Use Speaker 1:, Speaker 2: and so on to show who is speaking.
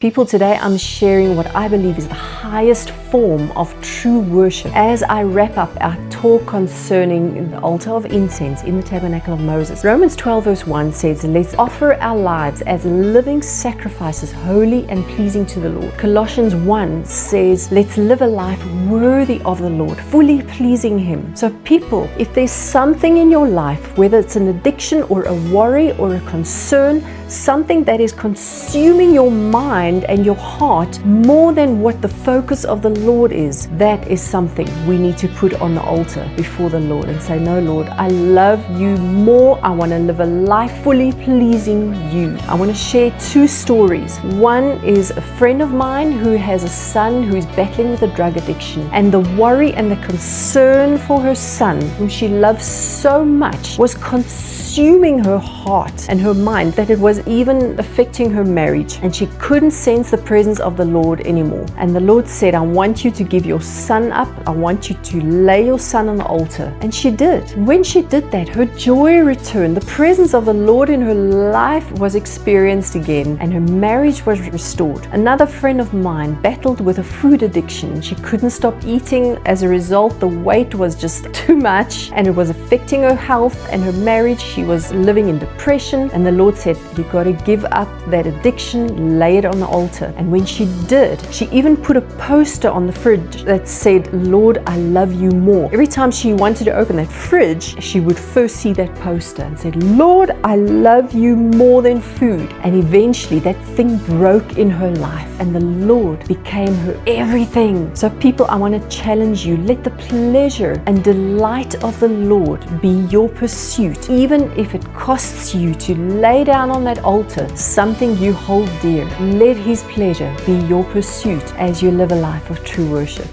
Speaker 1: People, today I'm sharing what I believe is the highest form of true worship as I wrap up our talk concerning the altar of incense in the Tabernacle of Moses. Romans 12 verse 1 says, let's offer our lives as living sacrifices, holy and pleasing to the Lord. Colossians 1 says, let's live a life worthy of the Lord, fully pleasing Him. So people, if there's something in your life, whether it's an addiction or a worry or a concern, something that is consuming your mind and your heart more than what the focus of the Lord is, that is something we need to put on the altar before the Lord and say, no, Lord, I love you more. I want to live a life fully pleasing you. I want to share two stories. One is a friend of mine who has a son who is battling with a drug addiction, and the worry and the concern for her son, whom she loves so much, was consuming her heart and her mind, that it was even affecting her marriage, and she couldn't sense the presence of the Lord anymore. And the Lord said, I want you to give your son up. I want you to lay your son on the altar. And she did. When she did that, her joy returned. The presence of the Lord in her life was experienced again, and her marriage was restored. Another friend of mine battled with a food addiction. She couldn't stop eating. As a result, the weight was just too much, and it was affecting her health and her marriage. She was living in depression, and the Lord said, you got to give up that addiction, lay it on the altar. And when she did, she even put a poster on the fridge that said, Lord, I love you more. Every time she wanted to open that fridge, she would first see that poster and said, Lord, I love you more than food. And eventually that thing broke in her life, and the Lord became her everything. So people, I want to challenge you, let the pleasure and delight of the Lord be your pursuit, even if it costs you to lay down on that altar something you hold dear. Let His pleasure be your pursuit as you live a life of true worship.